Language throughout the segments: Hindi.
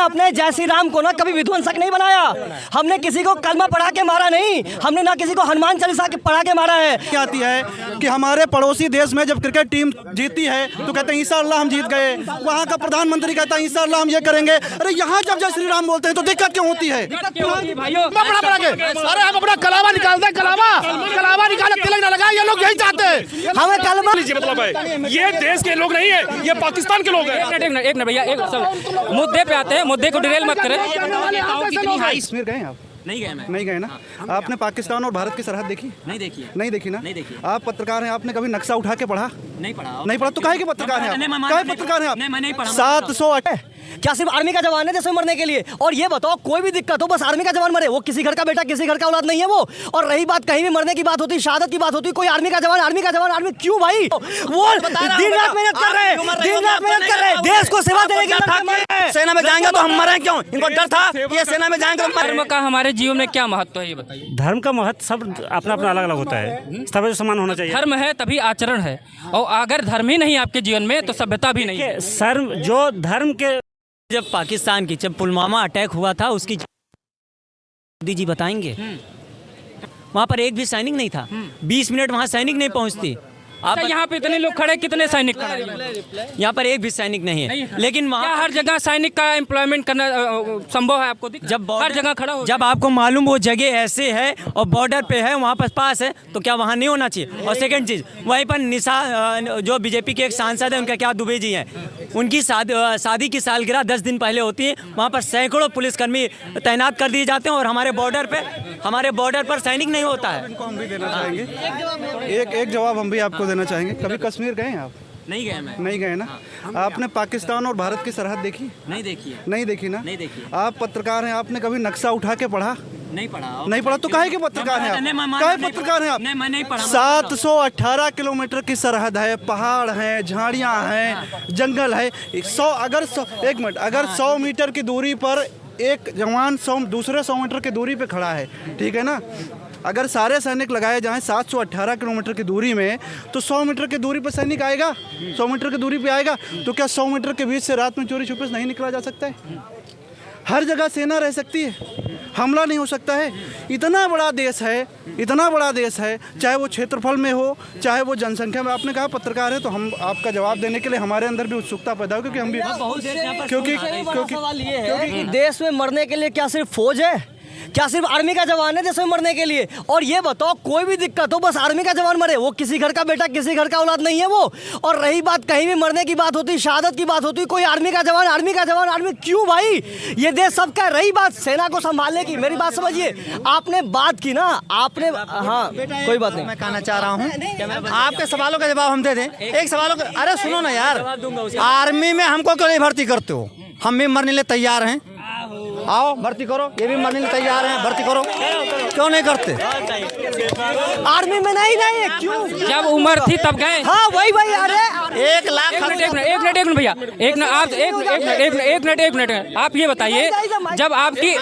आपने जय श्री राम को ना कभी विध्वंसक नहीं बनाया। हमने किसी को कलमा पढ़ा के मारा नहीं, हमने ना किसी को हनुमान चालीसा पढ़ा के मारा है। क्या आती है कि हमारे पड़ोसी देश में जब क्रिकेट टीम जीतती है तो कहते हैं इंशाअल्लाह हम जीत गए, वहाँ का प्रधानमंत्री कहता है इंशाअल्लाह हम ये करेंगे। अरे यहाँ जब जय श्री राम बोलते हैं तो दिक्कत क्यों होती है? अरे हम अपना कलावा निकालते हैं, कलावा निकाले तिलक न लगाए, ये लोग यही चाहते हैं। हमें कलमा मतलब है ये देश के लोग नहीं है, ये पाकिस्तान के लोग हैं। एक मिनट भैया, एक मुद्दे पे आते हैं, मुद्दे को डिरेल मत करें। कश्मीर गए आप? नहीं गए, मैं नहीं गए ना। आपने पाकिस्तान और भारत की सरहद देखी? नहीं देखी है। नहीं देखी ना। नहीं देखी। आप पत्रकार हैं, आपने कभी नक्शा उठा के पढ़ा? नहीं पढ़ा। नहीं पढ़ा तो काहे के पत्रकार हैं आप? काहे पत्रकार हैं आप? मैं नहीं पढ़ा। 708 क्या सिर्फ आर्मी का जवान है जैसे मरने के लिए? और ये बताओ कोई भी दिक्कत हो बस आर्मी का जवान मरे, वो किसी घर का बेटा किसी घर का औलाद नहीं है वो। और रही बात कहीं भी मरने की बात होती, शहादत की बात होती, कोई आर्मी का जवान आर्मी क्यों भाई? वो दिन रात मेहनत कर रहे हैं, दिन रात मेहनत कर रहे हैं, देश को सेवा देने के लिए। सेना में जाएंगे तो हम मरे क्यों? इनको डर था ये सेना में जाएंगे तो धर्म का हमारे जीवन में क्या महत्व है ये बताइए। धर्म का महत्व सब अपना अपना अलग अलग होता है, सब समान होना चाहिए। धर्म है तभी आचरण है, और अगर धर्म ही नहीं आपके जीवन में तो सभ्यता भी नहीं है। सर जो धर्म के जब पाकिस्तान की जब पुलवामा अटैक हुआ था उसकी मोदी जी बताएंगे, वहाँ पर एक भी सैनिक नहीं था। 20 मिनट वहाँ सैनिक नहीं पहुँचती। आप यहाँ पे इतने लोग खड़े, कितने सैनिक खड़े? यहाँ पर एक भी सैनिक नहीं है, लेकिन वहाँ हर जगह सैनिक का एम्प्लॉयमेंट करना संभव है आपको? जब हर जगह खड़ा हो, जब आपको मालूम वो जगह ऐसे है और बॉर्डर पे है, वहाँ पर पास है, तो क्या वहाँ नहीं होना चाहिए? और सेकंड चीज़, वहीं पर निशा जो बीजेपी के एक सांसद है, उनका क्या दुबे जी हैं, उनकी शादी की सालगिरह 10 दिन पहले होती है, वहाँ पर सैकड़ों पुलिसकर्मी तैनात कर दिए जाते हैं और हमारे बॉर्डर पर सैनिक नहीं होता है। इनको हम भी देना चाहेंगे, एक जवाब हम भी आपको देना चाहेंगे। कभी कश्मीर गए हैं आप? नहीं गए, मैं नहीं गए ना। आपने पाकिस्तान और भारत की सरहद देखी? नहीं देखी है। नहीं देखी ना। नहीं देखी। आप पत्रकार हैं, आपने कभी नक्शा उठा के पढ़ा? नहीं पढ़ा। नहीं पढ़ा तो काहे के पत्रकार हैं आप? काहे पत्रकार हैं आप? मैं नहीं पढ़ा। 718 किलोमीटर की सरहद है, पहाड़ हैं, झाड़ियां हैं, जंगल है। 100 मीटर की दूरी पर एक जवान दूसरे 100 मीटर की दूरी पे खड़ा है, ठीक है ना। अगर सारे सैनिक लगाए जाएं 718 किलोमीटर की दूरी में, तो 100 मीटर की दूरी पर सैनिक आएगा, 100 मीटर की दूरी पे आएगा। तो क्या 100 मीटर के बीच से रात में चोरी छुपे से नहीं निकला जा सकता है? हर जगह सेना रह सकती है, हमला नहीं हो सकता है। इतना बड़ा देश है, चाहे वो क्षेत्रफल में हो, चाहे वो जनसंख्या में। आपने कहा पत्रकार है, तो हम आपका जवाब देने के लिए हमारे अंदर भी उत्सुकता पैदा हो, क्योंकि हम भी क्योंकि देश में मरने के लिए क्या सिर्फ फौज है? क्या सिर्फ आर्मी का जवान है जिसमें मरने के लिए? और ये बताओ कोई भी दिक्कत हो बस आर्मी का जवान मरे, वो किसी घर का बेटा किसी घर का औलाद नहीं है वो। और रही बात कहीं भी मरने की बात होती, शहादत की बात होती, कोई आर्मी का जवान क्यों भाई? ये देश सबका। रही बात सेना को संभालने की, मेरी बात समझिए, आपने बात की ना, आपने हाँ कोई बात नहीं। मैं कहना चाह रहा हूँ आपके सवालों का जवाब हम दे दें। एक सवालों का, अरे सुनो ना यार, आर्मी में हमको क्यों नहीं भर्ती करते हो? हम भी मरने लिए तैयार हैं, आओ भर्ती करो। ये भी मरने लिए तैयार हैं, भर्ती करो। क्यों नहीं करते? आर्मी में नहीं क्यों? जब उम्र थी तब गए। हाँ वही अरे 1 लाख। एक मिनट भैया, एक मिनट आप ये बताइए, जब आपकी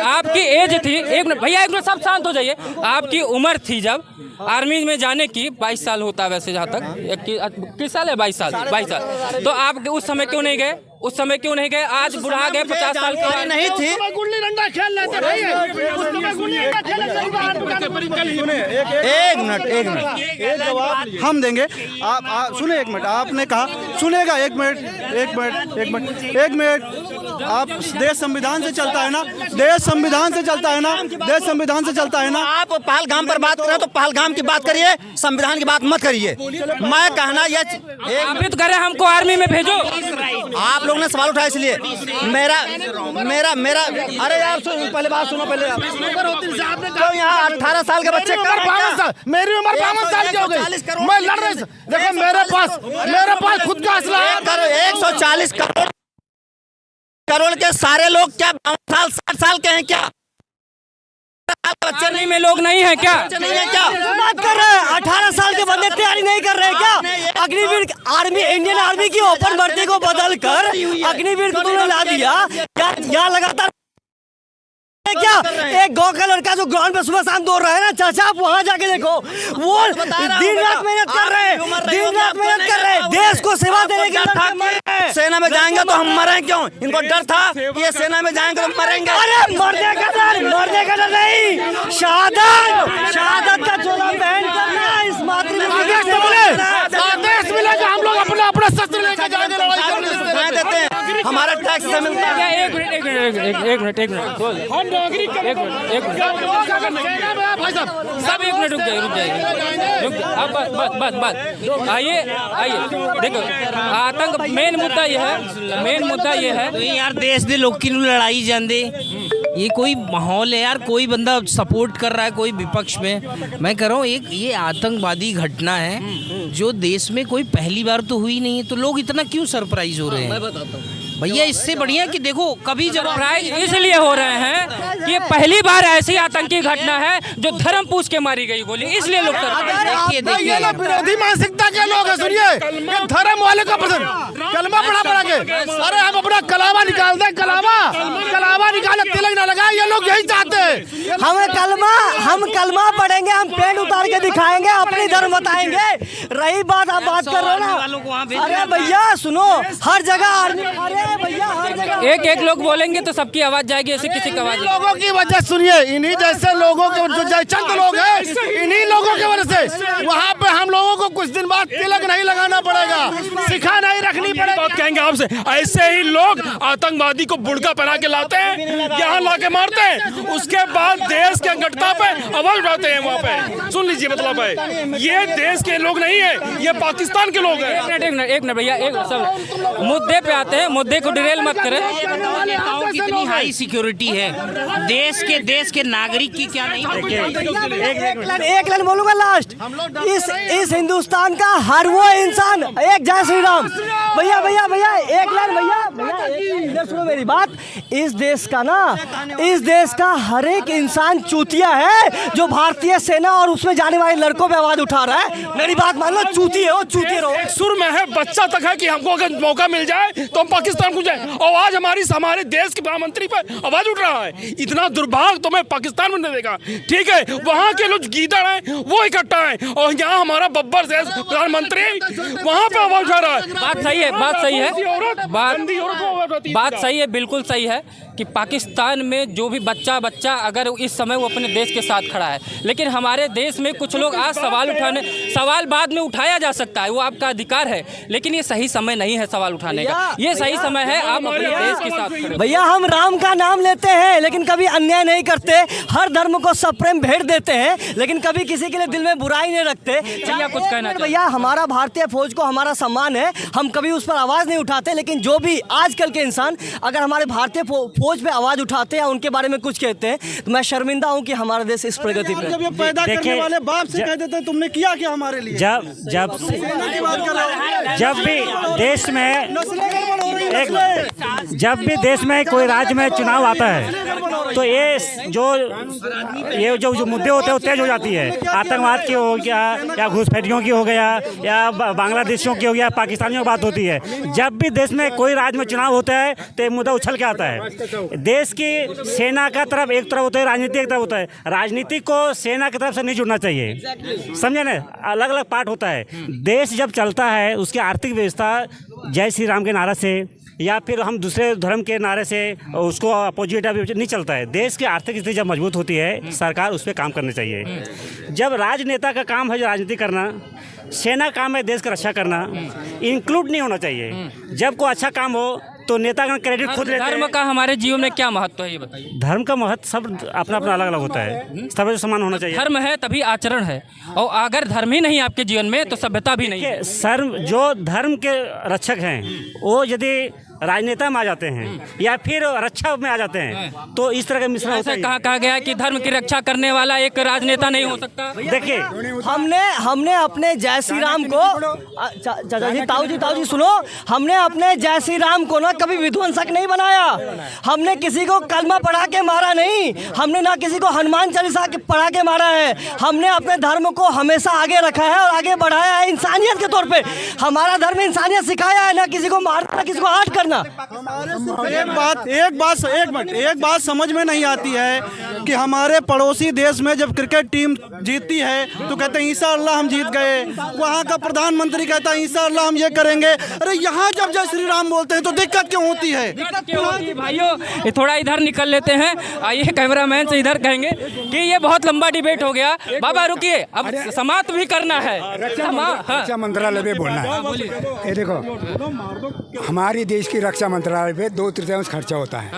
आपकी एज थी, एक मिनट भैया, एक मिनट सब शांत हो जाइए। आपकी उम्र थी जब आर्मी में जाने की, 22 साल होता है वैसे, जहाँ तक किस साल है? 22 साल। तो आप उस समय क्यों नहीं गए? आज बुढ़ा गए, 50 साल के नहीं थी। गुल्ली डंडा खेल लेते भाई, उस समय गुल्ली डंडा खेल एक मिनट जवाब हम देंगे। आप सुने, एक मिनट आपने कहा, सुनेगा, एक मिनट। आप देश संविधान से चलता है ना, देश संविधान से चलता है ना। आप पहलगाम पर बात करें तो पहलगाम की बात करिए, संविधान की बात मत करिए। मैं कहना ये आप भी तो करें, हमको आर्मी में भेजो। आप लोग ने सवाल उठाया, इसलिए मेरा अरे यार पहले बात सुनो। पहले तो यहाँ 18 साल के बच्चे, मेरी उम्र 52 साल की हो गई, मैं लड़ रही। देखो मेरे पास खुद का असला है। 140 करोड़ के सारे लोग क्या 60 साल के हैं? क्या बच्चे नहीं में लोग नहीं है क्या? नहीं है क्या? बात कर रहे हैं 18 साल के बंदे तैयारी नहीं कर रहे क्या? अग्निवीर आर्मी, इंडियन आर्मी की ओपन भर्ती को बदल कर अग्निवीर को तुमने ला दिया क्या? यहाँ लगातार क्या एक गांव का लड़का जो ग्राउंड पे सुबह शाम दौड़ रहा है ना चाचा, आप वहाँ जाके देखो, वो दिन रात मेहनत कर रहे हैं, दिन रात मेहनत कर रहे हैं, देश को सेवा देने के लिए। सेना में जाएंगे तो हम मरें क्यों? इनको डर था कि ये सेना में जाएंगे तो मरेंगे। अरे मरने का डर नहीं, शहादत का चोला पहन कर इस मातृभूमि आदेश मिलेगा, हम लोग अपना अपना शस्त्र लेकर जाएंगे, लड़ाई करने देते हैं, हमारा टैक्स से मिलता है। एक मिनट सब एक मिनट रुक जाइए अब बस आइए देखो, आतंक मेन मुद्दा ये है तो यार देश दे लोग की लड़ाई जाने ये कोई माहौल है यार, कोई बंदा सपोर्ट कर रहा है कोई विपक्ष में। मैं कह रहा हूँ एक ये आतंकवादी घटना है जो देश में कोई पहली बार तो हुई नहीं है, तो लोग इतना क्यों सरप्राइज हो रहे हैं? मैं बताता हूँ भैया, इससे बढ़िया कि देखो कभी जब सरप्राइज इसलिए हो रहे हैं कि ये पहली बार ऐसी आतंकी घटना है जो धर्म पूछ के मारी गई गोली, इसलिए लोग ये लोग विरोधी मानसिकता के लोग हैं। सुनिए, ये धर्म वाले का पसंद कलमा पढ़ा के, अरे हम अपना कलावा निकाल दें, कलावा निकाले तिलक ना लगाए, ये लोग यही चाहते हैं। हम कलमा पढ़ेंगे, हम पेंट उतार के दिखाएंगे, अपनी धर्म बताएंगे। रही बात आप बात कर रहे हो ना, अरे भैया सुनो, हर जगह एक लोग बोलेंगे तो सबकी आवाज जाएगी, ऐसे किसी की आवाज लोगों की वजह सुनिए, इन्हीं जैसे लोगों के जो चंद लोग हैं, इन्हीं लोगों की वजह से वहाँ पे हम लोगों को कुछ दिन बाद तिलक नहीं लगाना पड़ेगा, शिखा नहीं रखनी पड़ेगी। बात कहेंगे आपसे, ऐसे ही लोग आतंकवादी को बुर्का पहना के लाते हैं, यहाँ ला के मारते हैं, उसके बाद देश के अंगठता पे आवाज उठाते हैं। वहाँ पे सुन लीजिए, मतलब है ये देश के लोग नहीं है, ये पाकिस्तान के लोग हैं। एक मिनट भैया, एक सब मुद्दे पे आते हैं, मुद्दे को डिरेल मत करें। नेताओं की इतनी हाई सिक्योरिटी है, देश के नागरिक की क्या नहीं? एक लाइन बोलूंगा लास्ट, इस हिंदुस्तान का हर वो इंसान, एक जय श्री राम भैया एक लाइन भैया इधर सुनो मेरी बात। इस देश का हर एक इंसान चूतिया है जो भारतीय सेना और उसमें जाने वाले लड़कों पे आवाज उठा रहा है। मेरी बात मान लो, चूती है वो, चूती रहो। सुर में है, बच्चा तक है कि हमको अगर मौका मिल जाए तो हम पाकिस्तान को जाए, और आज हमारे देश के प्रधानमंत्री पर आवाज उठ रहा है। इतना दुर्भाग्य तो मैं पाकिस्तान में नहीं देखा। ठीक है, वहाँ के लोग गीदड़ हैं, वो इकट्ठा हैं, और यहाँ हमारा बब्बर देश प्रधानमंत्री वहाँ पे आवाज उठा रहा है। बात सही है, बिल्कुल सही है कि पाकिस्तान में जो भी बच्चा अगर इस समय वो अपने देश के साथ खड़ा है, लेकिन हमारे देश में कुछ लोग आज सवाल बाद में उठाया जा सकता है, वो आपका अधिकार है, लेकिन ये सही समय नहीं है सवाल उठाने का। ये सही समय है आप अपने देश के साथ खड़े। भैया हम राम का नाम लेते हैं लेकिन कभी अन्याय नहीं करते, हर धर्म को सप्रेम भेंट देते हैं, लेकिन कभी किसी के लिए दिल में बुराई नहीं रखते। भैया कुछ कहना चाहिए? भैया हमारा भारतीय फौज को हमारा सम्मान है, हम कभी उस पर आवाज नहीं उठाते, लेकिन जो भी आजकल के इंसान अगर हमारे भारतीय फौज पे आवाज उठाते हैं या उनके बारे में कुछ कहते हैं, तो मैं शर्मिंदा हूं कि हमारा देश इस प्रगति पे। जब ये पैदा करने वाले बाप से कह देते हैं तुमने किया क्या हमारे लिए? जब भी देश में कोई राज्य में चुनाव आता है तो ये जो मुद्दे होते हैं तेज हो जाती है। आतंकवाद की हो गया या घुसपैठियों की हो गया या बांग्लादेशियों की हो गया, पाकिस्तानियों की बात होती है। जब भी देश में कोई राज्य में चुनाव होता है तो ये मुद्दा उछल के आता है। देश की सेना का तरफ एक तरफ होता है, राजनीति एक तरफ होता है। राजनीति को सेना की तरफ से नहीं जुड़ना चाहिए, समझे ना, अलग अलग पार्ट होता है। देश जब चलता है उसकी आर्थिक व्यवस्था जय श्री राम के नारा से या फिर हम दूसरे धर्म के नारे से उसको अपोजिट नहीं चलता है। देश की आर्थिक स्थिति जब मजबूत होती है सरकार उस पर काम करना चाहिए। जब राजनेता का काम है राजनीति करना, सेना काम है देश का रक्षा करना, इंक्लूड नहीं होना चाहिए। जब कोई अच्छा काम हो तो नेता का क्रेडिट खुद लेते हैं। धर्म का हमारे जीवन में क्या महत्व है ये बताइए? धर्म का महत्व सब अपना अपना अलग अलग होता है, सब समान होना चाहिए। धर्म है तभी आचरण है, और अगर धर्म ही नहीं आपके जीवन में तो सभ्यता भी नहीं है। सर जो धर्म के रक्षक हैं वो यदि राजनेता में आ जाते हैं या फिर रक्षा में आ जाते हैं तो इस तरह का मिश्रण होता है। कहा गया कि धर्म की रक्षा करने वाला एक राजनेता नहीं हो सकता। देखिए हमने अपने जय श्री राम को चाचा जी ताऊ जी सुनो, हमने अपने जय श्री राम को ना कभी विध्वंसक नहीं बनाया। हमने किसी को कलमा पढ़ा के मारा नहीं, हमने ना किसी को हनुमान चालीसा पढ़ा के मारा है। हमने अपने धर्म को हमेशा आगे रखा है और आगे बढ़ाया है इंसानियत के तौर पे। हमारा धर्म इंसानियत सिखाया है, ना किसी को मारना ना किसी को हार्ट करना। करना। एक बात समझ में नहीं आती है कि हमारे पड़ोसी देश में जब क्रिकेट टीम जीतती है तो कहते हैं इंशाअल्लाह हम जीत गए, वहाँ का प्रधानमंत्री कहता है इंशाअल्लाह हम ये करेंगे। अरे यहाँ जब जय श्री राम बोलते हैं तो दिक्कत क्यों होती है? भाइयों ये थोड़ा इधर निकल लेते हैं, आइए कैमरामैन से इधर कहेंगे कि ये बहुत लंबा डिबेट हो गया। बाबा रुकिए, अब समाप्त भी करना है। रक्षा मंत्रालय पे बोलना है। ये देखो हमारी देश की रक्षा मंत्रालय पे 2/3 खर्चा होता है।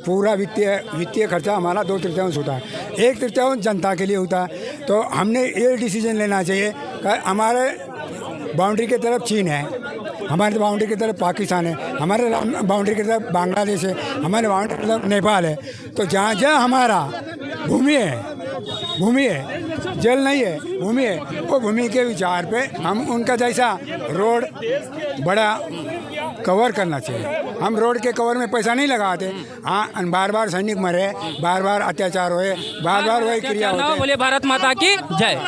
पूरा वित्तीय खर्चा हमारा 2/3 होता है, 1/3 जनता के लिए होता है। तो हमने ये डिसीजन लेना चाहिए कि हमारे बाउंड्री की तरफ चीन है, हमारे बाउंड्री की तरफ पाकिस्तान है, हमारे बाउंड्री की तरफ बांग्लादेश है, हमारे बाउंड्री की तरफ नेपाल है। तो जहाँ जहाँ हमारा भूमि है, जल नहीं है, भूमि है, वो भूमि के विचार पे हम उनका जैसा रोड बड़ा कवर करना चाहिए। हम रोड के कवर में पैसा नहीं लगाते। हाँ, बार बार सैनिक मरे, बार बार अत्याचार हुए, बार बार वही क्रिया होते हैं। बोले भारत माता की जय।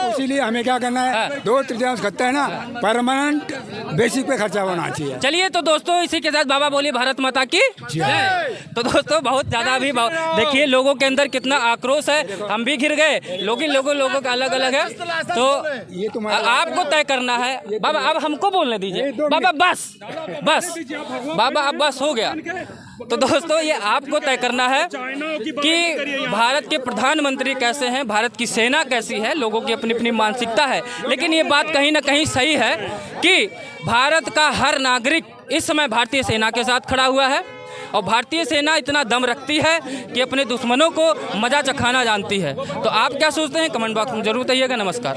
इसीलिए हमें क्या करना है, 2/3 खर्चा है ना, परमानेंट बेसिक पे खर्चा होना चाहिए। चलिए तो दोस्तों इसी के साथ बाबा बोले भारत माता की जय। तो दोस्तों बहुत ज्यादा भी देखिए लोगों के अंदर कितना आक्रोश है, हम भी घिर गए, लोगों का अलग अलग है। तो ये आपको तय करना है बाबा, अब हमको बोलने दीजिए बाबा, बस बाबा अब बस हो गया। तो दोस्तों ये आपको तय करना है कि भारत के प्रधानमंत्री कैसे हैं, भारत की सेना कैसी है, लोगों की अपनी अपनी मानसिकता है। लेकिन ये बात कहीं ना कहीं सही है कि भारत का हर नागरिक इस समय भारतीय सेना के साथ खड़ा हुआ है और भारतीय सेना इतना दम रखती है कि अपने दुश्मनों को मजा चखाना जानती है। तो आप क्या सोचते हैं कमेंट बॉक्स में जरूर बताइएगा। नमस्कार।